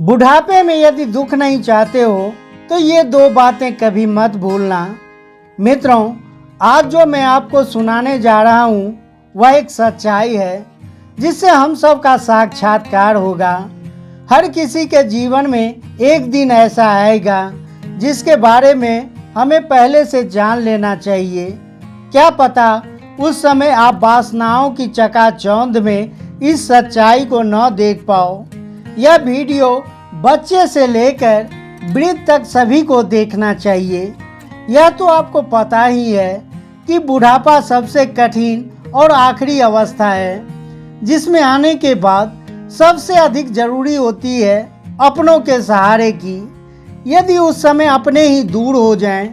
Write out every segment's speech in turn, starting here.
बुढ़ापे में यदि दुख नहीं चाहते हो तो ये दो बातें कभी मत भूलना। मित्रों, आज जो मैं आपको सुनाने जा रहा हूँ वह एक सच्चाई है जिससे हम सब का साक्षात्कार होगा। हर किसी के जीवन में एक दिन ऐसा आएगा जिसके बारे में हमें पहले से जान लेना चाहिए। क्या पता उस समय आप वासनाओं की चकाचौंध में इस सच्चाई को न देख पाओ। यह वीडियो बच्चे से लेकर वृद्ध तक सभी को देखना चाहिए। यह तो आपको पता ही है कि बुढ़ापा सबसे कठिन और आखिरी अवस्था है जिसमें आने के बाद सबसे अधिक जरूरी होती है अपनों के सहारे की। यदि उस समय अपने ही दूर हो जाएं,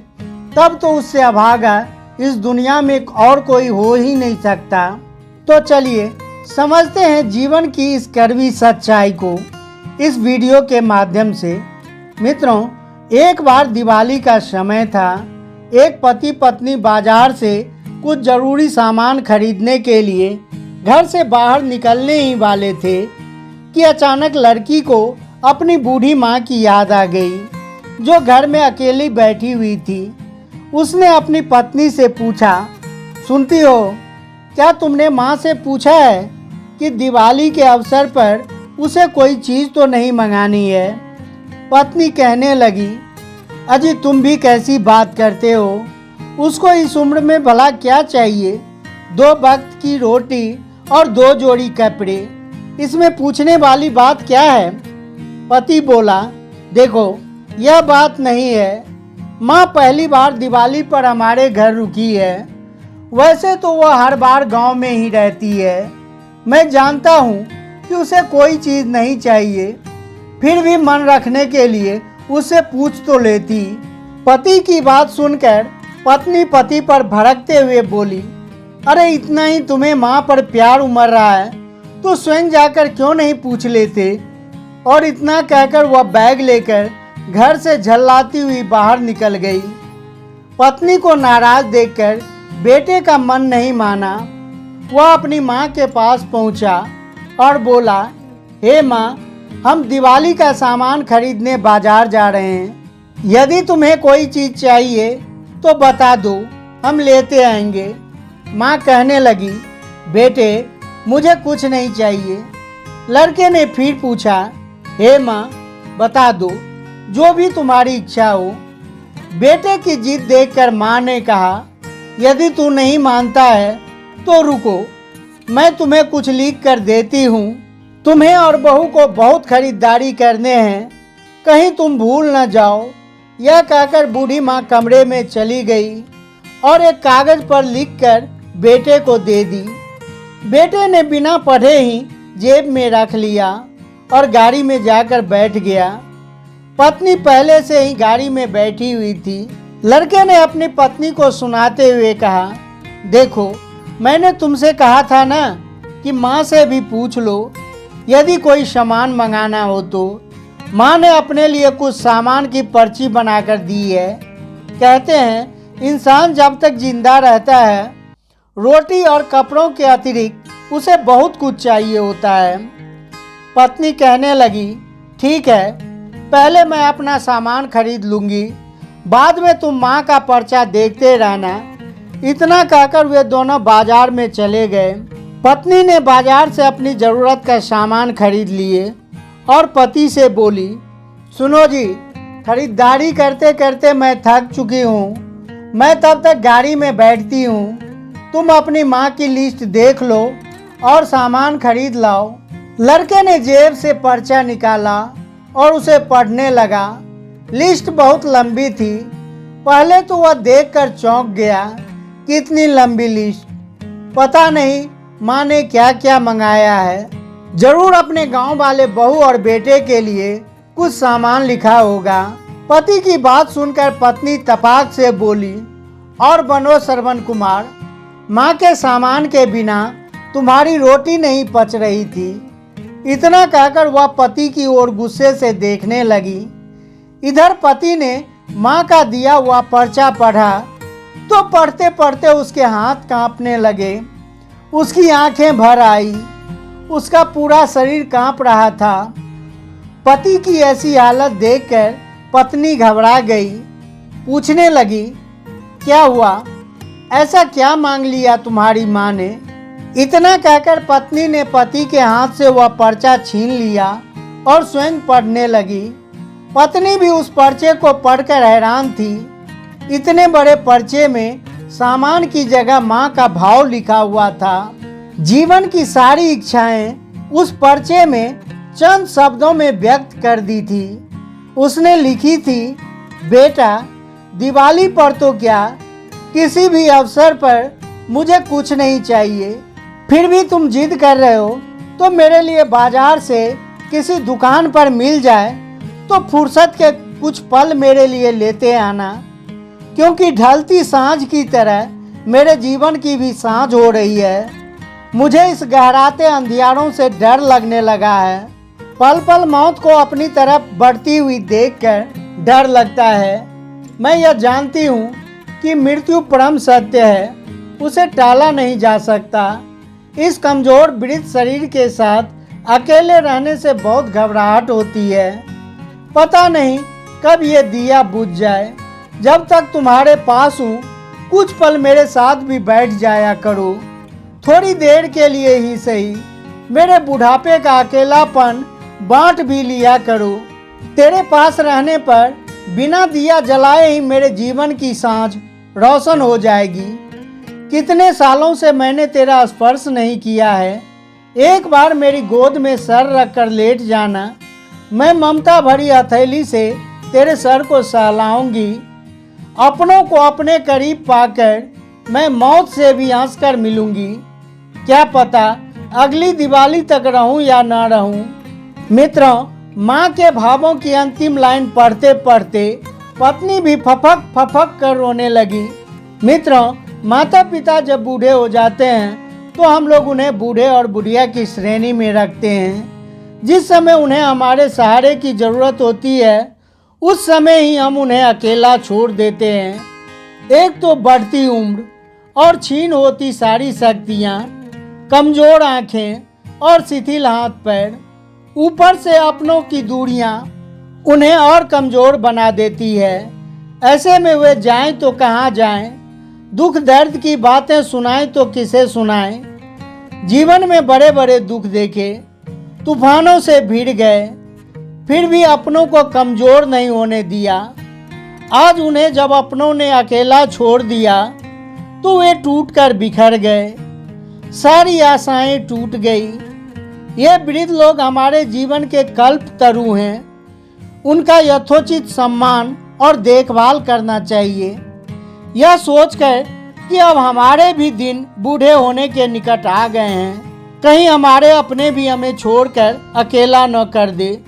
तब तो उससे अभागा इस दुनिया में और कोई हो ही नहीं सकता। तो चलिए समझते हैं जीवन की इस कड़वी सच्चाई को इस वीडियो के माध्यम से। मित्रों, एक बार दिवाली का समय था। एक पति पत्नी बाजार से कुछ जरूरी सामान खरीदने के लिए घर से बाहर निकलने ही वाले थे कि अचानक लड़की को अपनी बूढ़ी माँ की याद आ गई जो घर में अकेली बैठी हुई थी। उसने अपनी पत्नी से पूछा, सुनती हो, क्या तुमने माँ से पूछा है कि दिवाली के अवसर पर उसे कोई चीज़ तो नहीं मंगानी है? पत्नी कहने लगी, अजी तुम भी कैसी बात करते हो, उसको इस उम्र में भला क्या चाहिए? 2 वक्त की रोटी और 2 जोड़ी कपड़े, इसमें पूछने वाली बात क्या है? पति बोला, देखो यह बात नहीं है, माँ पहली बार दिवाली पर हमारे घर रुकी है। वैसे तो वह हर बार गांव में ही रहती है। मैं जानता हूँ कि उसे कोई चीज़ नहीं चाहिए, फिर भी मन रखने के लिए उससे पूछ तो लेती। पति की बात सुनकर पत्नी पति पर भड़कते हुए बोली, अरे इतना ही तुम्हें माँ पर प्यार उमड़ रहा है तो स्वयं जाकर क्यों नहीं पूछ लेते? और इतना कहकर वह बैग लेकर घर से झल्लाती हुई बाहर निकल गई। पत्नी को नाराज देखकर बेटे का मन नहीं माना। वह अपनी माँ के पास पहुँचा और बोला, हे माँ, हम दिवाली का सामान खरीदने बाजार जा रहे हैं। यदि तुम्हें कोई चीज़ चाहिए तो बता दो, हम लेते आएंगे। माँ कहने लगी, बेटे मुझे कुछ नहीं चाहिए। लड़के ने फिर पूछा, हे माँ बता दो, जो भी तुम्हारी इच्छा हो। बेटे की जिद देखकर माँ ने कहा, यदि तू नहीं मानता है तो रुको, मैं तुम्हें कुछ लिख कर देती हूँ। तुम्हें और बहू को बहुत खरीदारी करने हैं, कहीं तुम भूल न जाओ। यह कहकर बूढ़ी माँ कमरे में चली गई और एक कागज पर लिखकर बेटे को दे दी। बेटे ने बिना पढ़े ही जेब में रख लिया और गाड़ी में जाकर बैठ गया। पत्नी पहले से ही गाड़ी में बैठी हुई थी। लड़के ने अपनी पत्नी को सुनाते हुए कहा, देखो मैंने तुमसे कहा था ना कि माँ से भी पूछ लो यदि कोई सामान मंगाना हो तो। माँ ने अपने लिए कुछ सामान की पर्ची बनाकर दी है। कहते हैं इंसान जब तक जिंदा रहता है रोटी और कपड़ों के अतिरिक्त उसे बहुत कुछ चाहिए होता है। पत्नी कहने लगी, ठीक है, पहले मैं अपना सामान खरीद लूँगी, बाद में तुम माँ का पर्चा देखते रहना। इतना कहकर वे दोनों बाजार में चले गए। पत्नी ने बाजार से अपनी ज़रूरत का सामान खरीद लिए और पति से बोली, सुनो जी, खरीदारी करते करते मैं थक चुकी हूँ, मैं तब तक गाड़ी में बैठती हूँ। तुम अपनी माँ की लिस्ट देख लो और सामान खरीद लाओ। लड़के ने जेब से पर्चा निकाला और उसे पढ़ने लगा। लिस्ट बहुत लंबी थी। पहले तो वह देखकर चौंक गया कि इतनी लंबी लिस्ट, पता नहीं माँ ने क्या क्या मंगाया है। जरूर अपने गांव वाले बहू और बेटे के लिए कुछ सामान लिखा होगा। पति की बात सुनकर पत्नी तपाक से बोली, और बनो श्रवण कुमार, माँ के सामान के बिना तुम्हारी रोटी नहीं पच रही थी। इतना कहकर वह पति की ओर गुस्से से देखने लगी। इधर पति ने माँ का दिया हुआ पर्चा पढ़ा तो पढ़ते पढ़ते उसके हाथ कांपने लगे, उसकी आंखें भर आई, उसका पूरा शरीर कांप रहा था। पति की ऐसी हालत देखकर पत्नी घबरा गई। पूछने लगी, क्या हुआ? ऐसा क्या मांग लिया तुम्हारी माँ ने? इतना कहकर पत्नी ने पति के हाथ से वह पर्चा छीन लिया और स्वयं पढ़ने लगी। पत्नी भी उस पर्चे को पढ़कर हैरान थी। इतने बड़े पर्चे में सामान की जगह माँ का भाव लिखा हुआ था। जीवन की सारी इच्छाएं उस पर्चे में चंद शब्दों में व्यक्त कर दी थी। उसने लिखी थी, बेटा, दिवाली पर तो क्या, किसी भी अवसर पर मुझे कुछ नहीं चाहिए। फिर भी तुम जिद कर रहे हो तो मेरे लिए बाजार से किसी दुकान पर मिल जाए तो फुर्सत के कुछ पल मेरे लिए लेते आना, क्योंकि ढलती सांझ की तरह मेरे जीवन की भी सांझ हो रही है। मुझे इस गहराते अंधियारों से डर लगने लगा है। पल पल मौत को अपनी तरफ बढ़ती हुई देखकर डर लगता है। मैं यह जानती हूँ कि मृत्यु परम सत्य है, उसे टाला नहीं जा सकता। इस कमजोर वृद्ध शरीर के साथ अकेले रहने से बहुत घबराहट होती है। पता नहीं कब ये दिया बुझ जाए। जब तक तुम्हारे पास हूँ कुछ पल मेरे साथ भी बैठ जाया करो, थोड़ी देर के लिए ही सही। मेरे बुढ़ापे का अकेलापन बांट भी लिया करो। तेरे पास रहने पर बिना दिया जलाए ही मेरे जीवन की सांझ रोशन हो जाएगी। कितने सालों से मैंने तेरा स्पर्श नहीं किया है। एक बार मेरी गोद में सर रखकर लेट जाना। मैं ममता भरी हथेली से तेरे सर को सहलाऊंगी। अपनों को अपने करीब पाकर मैं मौत से भी हंसकर मिलूंगी। क्या पता अगली दिवाली तक रहूं या ना रहूं। मित्रों, माँ के भावों की अंतिम लाइन पढ़ते पढ़ते पत्नी भी फफक फफक कर रोने लगी। मित्रों, माता पिता जब बूढ़े हो जाते हैं तो हम लोग उन्हें बूढ़े और बुढ़िया की श्रेणी में रखते हैं। जिस समय उन्हें हमारे सहारे की ज़रूरत होती है उस समय ही हम उन्हें अकेला छोड़ देते हैं। एक तो बढ़ती उम्र और छीन होती सारी शक्तियाँ, कमज़ोर आँखें और शिथिल हाथ पैर, ऊपर से अपनों की दूरियाँ उन्हें और कमज़ोर बना देती है। ऐसे में वे जाएं तो कहाँ जाएं, दुख दर्द की बातें सुनाएं तो किसे सुनाएं। जीवन में बड़े बड़े दुख देखे, तूफानों से भिड़ गए, फिर भी अपनों को कमज़ोर नहीं होने दिया। आज उन्हें जब अपनों ने अकेला छोड़ दिया तो वे टूट कर बिखर गए। सारी आशाएं टूट गई। ये वृद्ध लोग हमारे जीवन के कल्प तरु हैं। उनका यथोचित सम्मान और देखभाल करना चाहिए। यह सोचकर कि अब हमारे भी दिन बूढ़े होने के निकट आ गए हैं, कहीं हमारे अपने भी हमें छोड़कर अकेला न कर दे,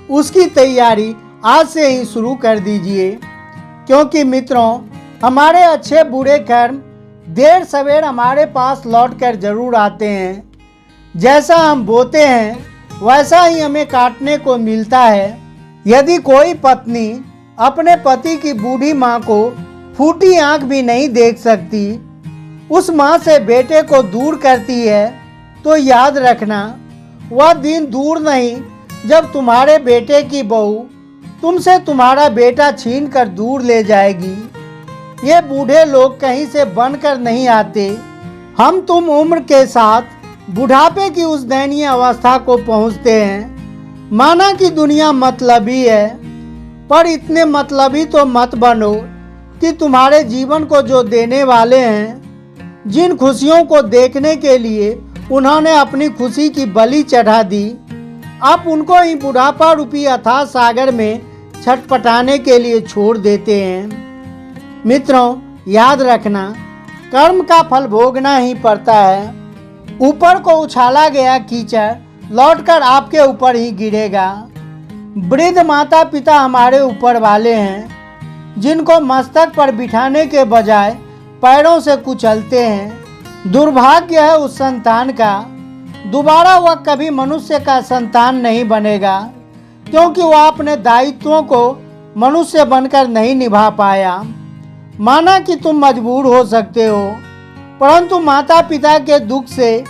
उसकी तैयारी आज से ही शुरू कर दीजिए। क्योंकि मित्रों, हमारे अच्छे बुरे कर्म देर सवेर हमारे पास लौटकर जरूर आते हैं। जैसा हम बोते हैं वैसा ही हमें काटने को मिलता है। यदि कोई पत्नी अपने पति की बूढ़ी माँ को फूटी आंख भी नहीं देख सकती, उस माँ से बेटे को दूर करती है, तो याद रखना वह दिन दूर नहीं जब तुम्हारे बेटे की बहू तुमसे तुम्हारा बेटा छीन कर दूर ले जाएगी। ये बूढ़े लोग कहीं से बनकर नहीं आते। हम तुम उम्र के साथ बुढ़ापे की उस दयनीय अवस्था को पहुँचते हैं। माना कि दुनिया मतलबी है, पर इतने मतलबी तो मत बनो कि तुम्हारे जीवन को जो देने वाले हैं, जिन खुशियों को देखने के लिए उन्होंने अपनी खुशी की बलि चढ़ा दी, आप उनको ही बुढ़ापा रूपी अथाह सागर में छटपटाने के लिए छोड़ देते हैं। मित्रों, याद रखना, कर्म का फल भोगना ही पड़ता है। ऊपर को उछाला गया कीचड़ लौटकर आपके ऊपर ही गिरेगा। वृद्ध माता पिता हमारे ऊपर वाले हैं, जिनको मस्तक पर बिठाने के बजाय पैरों से कुचलते हैं। दुर्भाग्य है उस संतान का, दोबारा वह कभी मनुष्य का संतान नहीं बनेगा, क्योंकि वह अपने दायित्वों को मनुष्य बनकर नहीं निभा पाया। माना कि तुम मजबूर हो सकते हो, परंतु माता पिता के दुख से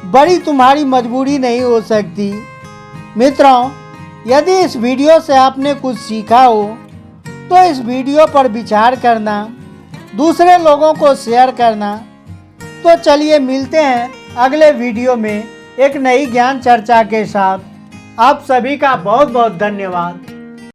बड़ी तुम्हारी मजबूरी नहीं हो सकती। मित्रों, यदि इस वीडियो से आपने कुछ सीखा हो तो इस वीडियो पर विचार करना, दूसरे लोगों को शेयर करना। तो चलिए मिलते हैं अगले वीडियो में एक नई ज्ञान चर्चा के साथ। आप सभी का बहुत बहुत धन्यवाद।